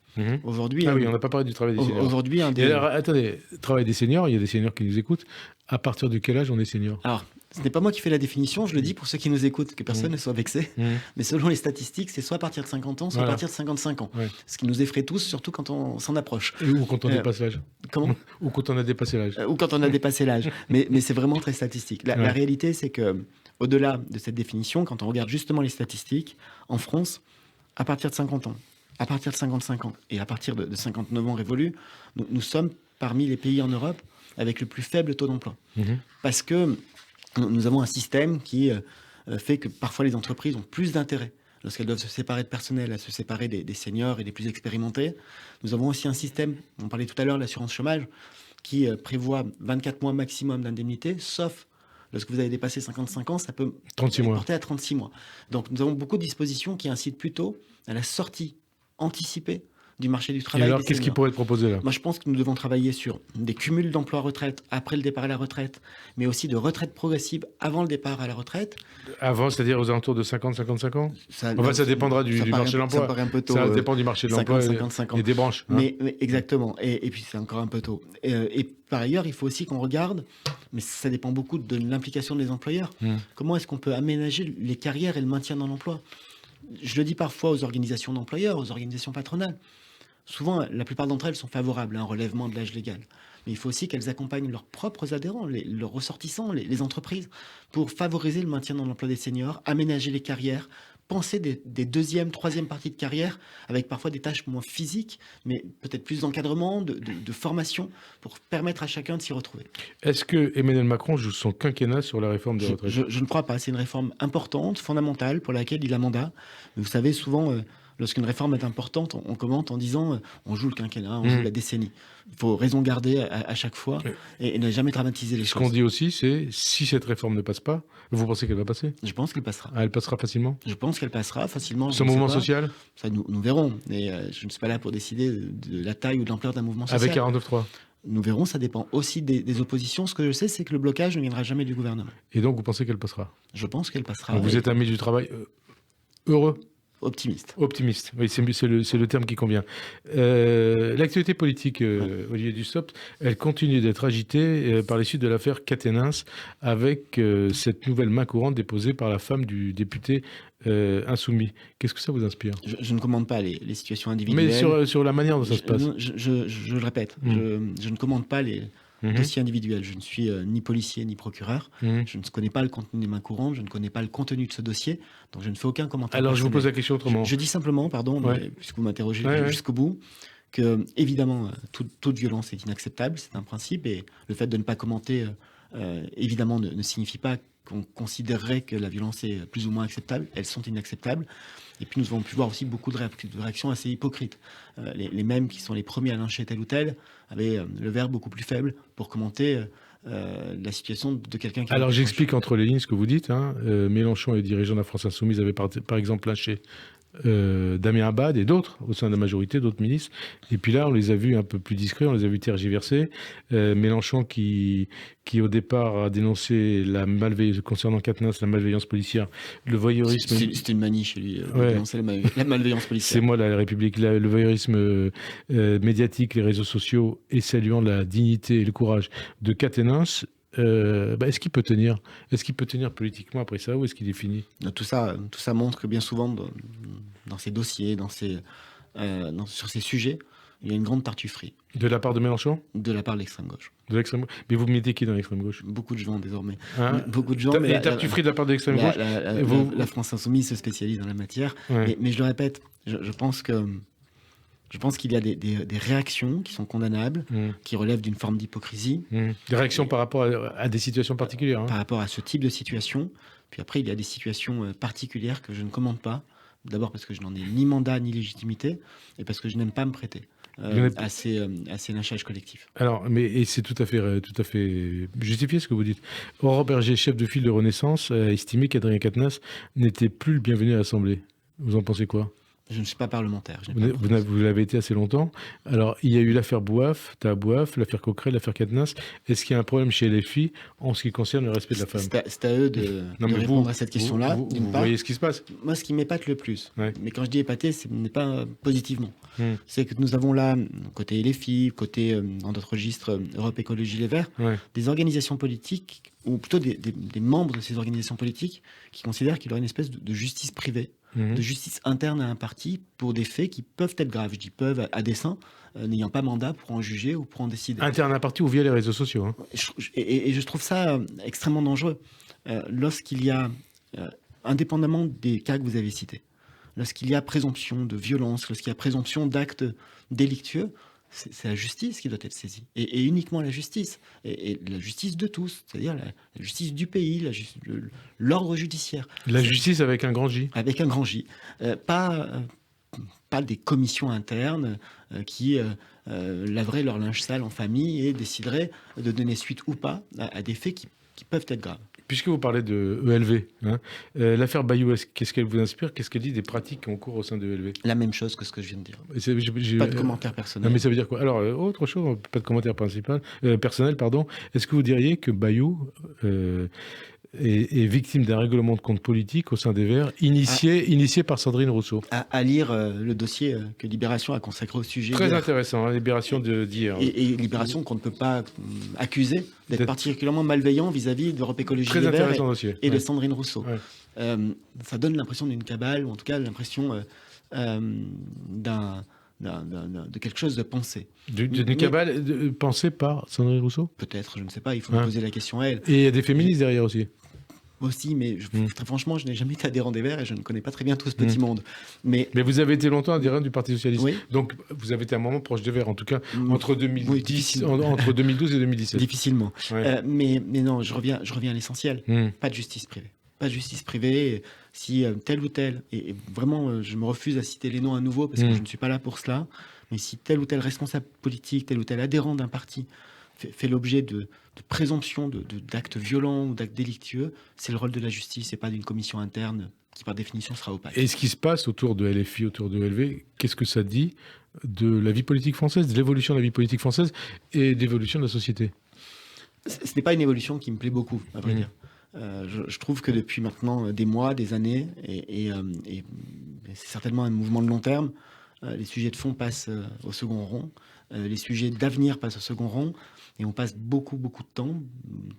Aujourd'hui, oui, on n'a pas parlé du travail des seniors. Aujourd'hui, alors, attendez, travail des seniors, il y a des seniors qui nous écoutent. À partir de quel âge on est senior ? Alors, ce n'est pas moi qui fais la définition, je le dis pour ceux qui nous écoutent, que personne ne soit vexé. Mais selon les statistiques, c'est soit à partir de 50 ans, soit à partir de 55 ans. Ce qui nous effraie tous, surtout quand on s'en approche. Ou quand on dépasse l'âge. Comment ? Ou quand on a dépassé l'âge. Ou quand on a dépassé l'âge. Mais c'est vraiment très statistique. La réalité, c'est que au-delà de cette définition, quand on regarde justement les statistiques, en France, à partir de 50 ans, à partir de 55 ans et à partir de 59 ans révolus, nous sommes parmi les pays en Europe avec le plus faible taux d'emploi. Parce que nous avons un système qui fait que parfois les entreprises ont plus d'intérêt lorsqu'elles doivent se séparer de personnel, à se séparer des seniors et des plus expérimentés. Nous avons aussi un système, on parlait tout à l'heure de l'assurance chômage, qui prévoit 24 mois maximum d'indemnité, sauf Lorsque vous avez dépassé 55 ans, ça peut 36 mois. porter à 36 mois. Donc nous avons beaucoup de dispositions qui incitent plutôt à la sortie anticipée du marché du travail. Et alors, qu'est-ce qui pourrait être proposé là? Moi, je pense que nous devons travailler sur des cumuls d'emploi-retraite après le départ à la retraite, mais aussi de retraite progressive avant le départ à la retraite. Avant, c'est-à-dire aux alentours de 50-55 ans? Ça dépendra du marché de l'emploi. Ça paraît un peu tôt. Ça dépend du marché de l'emploi et des branches. Hein. Mais exactement. Et puis, c'est encore un peu tôt. Et par ailleurs, il faut aussi qu'on regarde, mais ça dépend beaucoup de l'implication des employeurs. Comment est-ce qu'on peut aménager les carrières et le maintien dans l'emploi? Je le dis parfois aux organisations d'employeurs, aux organisations patronales. Souvent, la plupart d'entre elles sont favorables à un relèvement de l'âge légal. Mais il faut aussi qu'elles accompagnent leurs propres adhérents, leurs ressortissants, les entreprises, pour favoriser le maintien dans l'emploi des seniors, aménager les carrières, penser des deuxième, troisième parties de carrière, avec parfois des tâches moins physiques, mais peut-être plus d'encadrement, de formation, pour permettre à chacun de s'y retrouver. Est-ce que Emmanuel Macron joue son quinquennat sur la réforme des retraites? Je ne crois pas. C'est une réforme importante, fondamentale, pour laquelle il a mandat. Mais vous savez, souvent... Lorsqu'une réforme est importante, on commente en disant on joue le quinquennat, on joue la décennie. Il faut raison garder à chaque fois et ne jamais dramatiser les choses. Ce qu'on dit aussi, c'est si cette réforme ne passe pas, vous pensez qu'elle va passer? Je pense qu'elle passera. Elle passera facilement? Je pense qu'elle passera facilement. Ce mouvement social? Ça, nous verrons. Et je ne suis pas là pour décider de la taille ou de l'ampleur d'un mouvement social. Avec 49.3? Nous verrons, ça dépend aussi des oppositions. Ce que je sais, c'est que le blocage ne viendra jamais du gouvernement. Et donc, vous pensez qu'elle passera? Je pense qu'elle passera. Donc vous êtes un ministre du Travail heureux? Optimiste. Optimiste, oui, c'est le terme qui convient. L'actualité politique, Olivier Dussopt, elle continue d'être agitée par les suites de l'affaire Quatennens, avec cette nouvelle main courante déposée par la femme du député insoumis. Qu'est-ce que ça vous inspire? Je ne commande pas les situations individuelles. Mais sur la manière dont ça se passe. Je le répète, je ne commande pas les dossiers individuels. Je ne suis ni policier ni procureur. Je ne connais pas le contenu des mains courantes. Je ne connais pas le contenu de ce dossier. Donc je ne fais aucun commentaire. Alors je vous pose la question autrement. Je dis simplement, pardon, puisque vous m'interrogez jusqu'au bout, que évidemment toute violence est inacceptable. C'est un principe. Et le fait de ne pas commenter, évidemment, ne signifie pas qu'on considérerait que la violence est plus ou moins acceptable. Elles sont inacceptables. Et puis nous avons pu voir aussi beaucoup de réactions assez hypocrites. Les mêmes qui sont les premiers à lyncher tel ou tel avaient le verbe beaucoup plus faible pour commenter la situation de quelqu'un qui... Alors j'explique entre les lignes ce que vous dites. Mélenchon et les dirigeants de la France Insoumise avaient par exemple lynché Damien Abad et d'autres au sein de la majorité, d'autres ministres. Et puis là, on les a vus un peu plus discrets, on les a vus tergiverser. Mélenchon qui au départ a dénoncé la malveillance concernant Quatennens, la malveillance policière, le voyeurisme. C'était une manie chez lui, dénoncer la malveillance policière. C'est moi la République, le voyeurisme médiatique, les réseaux sociaux, et saluant la dignité et le courage de Quatennens. Est-ce qu'il peut tenir? Est-ce qu'il peut tenir politiquement après ça, ou est-ce qu'il est fini? Tout ça montre que bien souvent, dans ces dossiers, sur ces sujets, il y a une grande tartufferie. De la part de Mélenchon? De la part de l'extrême gauche. De l'extrême... Mais vous mettez qui dans l'extrême gauche? Beaucoup de gens désormais. Beaucoup de gens. Mais tartufferie de la part de l'extrême gauche? La France Insoumise se spécialise dans la matière. Mais je le répète, je pense qu'il y a des réactions qui sont condamnables, qui relèvent d'une forme d'hypocrisie. Des réactions par rapport à des situations particulières. Par rapport à ce type de situation. Puis après, il y a des situations particulières que je ne commande pas. D'abord parce que je n'en ai ni mandat ni légitimité, et parce que je n'aime pas me prêter à ces lynchages collectifs. Alors, et c'est tout à fait justifié ce que vous dites. Aurore Berger, chef de file de Renaissance, a estimé qu'Adrien Quatennens n'était plus le bienvenu à l'Assemblée. Vous en pensez quoi? Je ne suis pas parlementaire. Vous l'avez été assez longtemps. Alors, il y a eu l'affaire Bouaf, l'affaire Coquerel, l'affaire Quatennens. Est-ce qu'il y a un problème chez les filles en ce qui concerne le respect de la femme? C'est à eux de répondre à cette question-là. Vous voyez ce qui se passe? Moi, ce qui m'épate le plus, mais quand je dis épaté, ce n'est pas positivement. C'est que nous avons là, côté les filles, côté, dans d'autres registres, Europe Écologie Les Verts, des organisations politiques, ou plutôt des membres de ces organisations politiques, qui considèrent qu'il y aurait une espèce de justice privée, de justice interne à un parti pour des faits qui peuvent être graves. Je dis peuvent à dessein, n'ayant pas mandat pour en juger ou pour en décider. Interne à un parti ou via les réseaux sociaux. Et je trouve ça extrêmement dangereux. Lorsqu'il y a, indépendamment des cas que vous avez cités, lorsqu'il y a présomption de violence, lorsqu'il y a présomption d'actes délictueux, c'est la justice qui doit être saisie. Et uniquement la justice. Et la justice de tous, c'est-à-dire la justice du pays, l'ordre judiciaire. La justice avec un grand J. Avec un grand J. Pas des commissions internes qui laveraient leur linge sale en famille et décideraient de donner suite ou pas à des faits qui peuvent être graves. Puisque vous parlez de ELV, hein, l'affaire Bayou, qu'est-ce qu'elle vous inspire? Qu'est-ce qu'elle dit des pratiques qui ont cours au sein de ELV? La même chose que ce que je viens de dire. Et Pas de commentaire personnel. Non, mais ça veut dire quoi? Alors, autre chose, pas de commentaire personnel, pardon. Est-ce que vous diriez que Bayou est victime d'un règlement de compte politique au sein des Verts, initié par Sandrine Rousseau? À lire le dossier que Libération a consacré au sujet. Très intéressant, hein, Libération d'hier. Et Libération qu'on ne peut pas accuser d'être particulièrement malveillant vis-à-de d'Europe Écologie Les Verts et de Sandrine Rousseau. Ouais. Ça donne l'impression d'une cabale, ou en tout cas l'impression de quelque chose de pensé. D'une cabale pensée par Sandrine Rousseau? Peut-être, je ne sais pas, il faut me poser la question à elle. Et il y a des féministes derrière aussi? Aussi, mais très franchement, je n'ai jamais été adhérent des Verts et je ne connais pas très bien tout ce petit monde. Mais vous avez été longtemps adhérent du Parti Socialiste. Oui. Donc, vous avez été un moment proche des Verts, en tout cas, entre 2012 et 2017. Difficilement. Ouais. Mais non, je reviens à l'essentiel. Pas de justice privée. Pas de justice privée. Si tel ou tel, et vraiment, je me refuse à citer les noms à nouveau parce que je ne suis pas là pour cela, mais si tel ou tel responsable politique, tel ou tel adhérent d'un parti fait l'objet de présomption d'actes violents ou d'actes délictueux, c'est le rôle de la justice et pas d'une commission interne qui, par définition, sera opaque. Et ce qui se passe autour de LFI, autour de LV, qu'est-ce que ça dit de la vie politique française, de l'évolution de la vie politique française et d'évolution de la société? Ce n'est pas une évolution qui me plaît beaucoup, à vrai dire. Je trouve que depuis maintenant des mois, des années, et c'est certainement un mouvement de long terme, les sujets de fond passent au second rang, les sujets d'avenir passent au second rang, et on passe beaucoup de temps,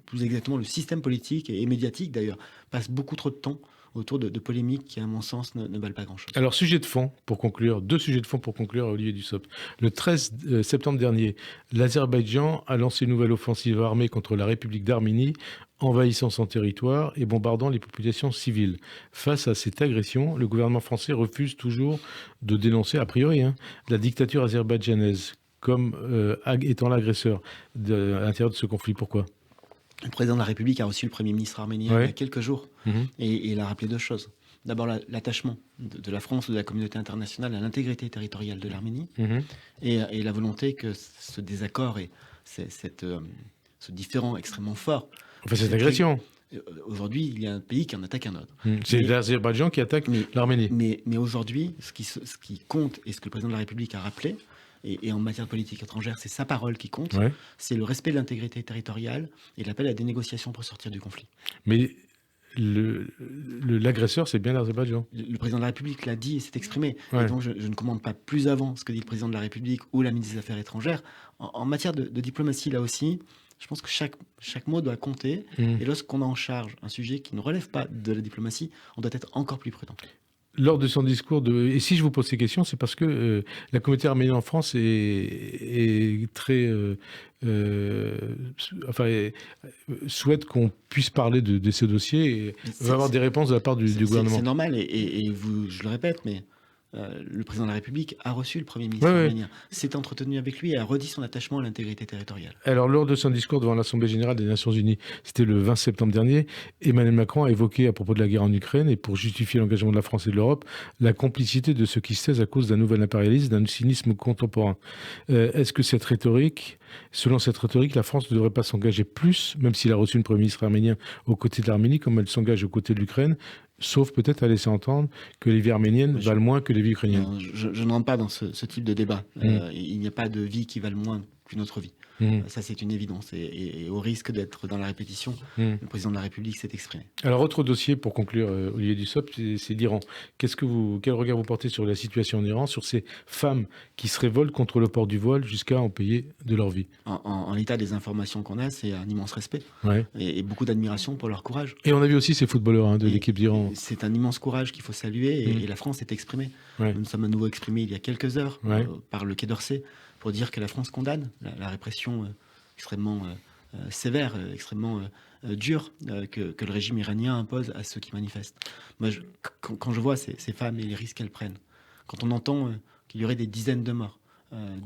plus exactement le système politique et médiatique d'ailleurs, passe beaucoup trop de temps autour de polémiques qui, à mon sens, ne valent pas grand-chose. Alors, sujet de fond, pour conclure, 2 sujets de fond pour conclure, Olivier Dussopt. Le 13 septembre dernier, l'Azerbaïdjan a lancé une nouvelle offensive armée contre la République d'Arménie, envahissant son territoire et bombardant les populations civiles. Face à cette agression, le gouvernement français refuse toujours de dénoncer, a priori, la dictature azerbaïdjanaise comme étant l'agresseur à l'intérieur de ce conflit. Pourquoi ? Le président de la République a reçu le Premier ministre arménien il y a quelques jours et il a rappelé 2 choses. D'abord, l'attachement de la France ou de la communauté internationale à l'intégrité territoriale de l'Arménie et la volonté que ce désaccord et ce différend extrêmement fort... Enfin, cette agression. Aujourd'hui, il y a un pays qui en attaque un autre. C'est l'Azerbaïdjan qui attaque l'Arménie. Mais aujourd'hui, ce qui compte et ce que le président de la République a rappelé, et en matière de politique étrangère, c'est sa parole qui compte, c'est le respect de l'intégrité territoriale et l'appel à des négociations pour sortir du conflit. Mais l'agresseur, c'est bien l'Azerbaïdjan. Le président de la République l'a dit et s'est exprimé. Et donc, je ne commande pas plus avant ce que dit le président de la République ou la ministre des Affaires étrangères. En matière de diplomatie, là aussi, je pense que chaque mot doit compter. Et lorsqu'on a en charge un sujet qui ne relève pas de la diplomatie, on doit être encore plus prudent. Lors de son discours, et si je vous pose ces questions, c'est parce que la communauté arménienne en France est très... souhaite qu'on puisse parler de ces dossiers et va avoir des réponses de la part du gouvernement. C'est normal, et je le répète, mais le président de la République a reçu le Premier ministre arménien, s'est entretenu avec lui et a redit son attachement à l'intégrité territoriale. Alors, lors de son discours devant l'Assemblée générale des Nations unies, c'était le 20 septembre dernier, Emmanuel Macron a évoqué à propos de la guerre en Ukraine et pour justifier l'engagement de la France et de l'Europe, la complicité de ceux qui se taisent à cause d'un nouvel impérialisme, d'un cynisme contemporain. Est-ce que selon cette rhétorique, la France ne devrait pas s'engager plus, même s'il a reçu le Premier ministre arménien aux côtés de l'Arménie, comme elle s'engage aux côtés de l'Ukraine, sauf peut-être à laisser entendre que les vies arméniennes valent moins que les vies ukrainiennes? Non, je ne rentre pas dans ce type de débat. Il n'y a pas de vie qui valent moins qu'une autre vie. Ça, c'est une évidence. Et au risque d'être dans la répétition, le président de la République s'est exprimé. Alors, autre dossier pour conclure, Olivier Dussopt, c'est l'Iran. Quel regard vous portez sur la situation en Iran, sur ces femmes qui se révoltent contre le port du voile jusqu'à en payer de leur vie? En l'état des informations qu'on a, c'est un immense respect et beaucoup d'admiration pour leur courage. Et on a vu aussi ces footballeurs de l'équipe d'Iran. C'est un immense courage qu'il faut saluer et la France s'est exprimée. Nous nous sommes à nouveau exprimés il y a quelques heures par le Quai d'Orsay pour dire que la France condamne la répression extrêmement sévère, extrêmement dure que le régime iranien impose à ceux qui manifestent. Moi, quand je vois ces femmes et les risques qu'elles prennent, quand on entend qu'il y aurait des dizaines de morts,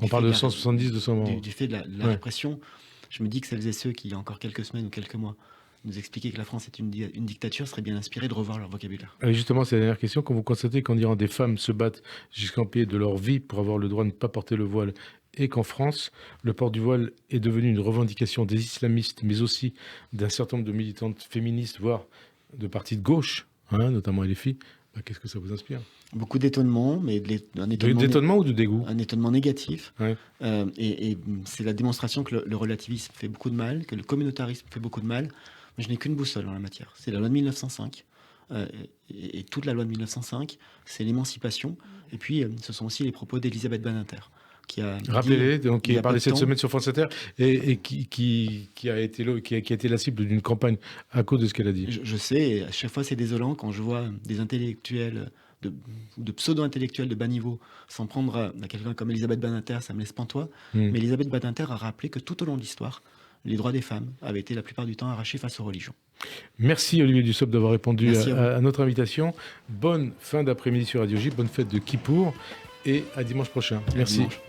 on parle de 170, 200 morts. Du fait de la répression, je me dis que celles et ceux qui, il y a encore quelques semaines ou quelques mois, nous expliquer que la France est une dictature seraient bien inspirés de revoir leur vocabulaire. Et justement, c'est la dernière question. Quand vous constatez qu'en Iran, des femmes se battent jusqu'en pied de leur vie pour avoir le droit de ne pas porter le voile, et qu'en France, le port du voile est devenu une revendication des islamistes, mais aussi d'un certain nombre de militantes féministes, voire de partis de gauche, notamment LFI, qu'est-ce que ça vous inspire? Beaucoup d'étonnement, mais un étonnement... D'étonnement ou de dégoût? Un étonnement négatif. Ouais. Et c'est la démonstration que le relativisme fait beaucoup de mal, que le communautarisme fait beaucoup de mal. Moi, je n'ai qu'une boussole en la matière. C'est la loi de 1905. Et toute la loi de 1905, c'est l'émancipation. Et puis, ce sont aussi les propos d'Elisabeth Badinter. Rappelez-les, donc qui a parlé cette semaine sur France Inter et qui a été la cible d'une campagne à cause de ce qu'elle a dit. Je sais, et à chaque fois c'est désolant quand je vois des intellectuels, de pseudo-intellectuels de bas niveau s'en prendre à quelqu'un comme Elisabeth Badinter, ça me laisse pantois. Mais Elisabeth Badinter a rappelé que tout au long de l'histoire, les droits des femmes avaient été la plupart du temps arrachés face aux religions. Merci Olivier Dussopt d'avoir répondu à notre invitation. Bonne fin d'après-midi sur Radio J, bonne fête de Kippour et à dimanche prochain. Merci. Dimanche.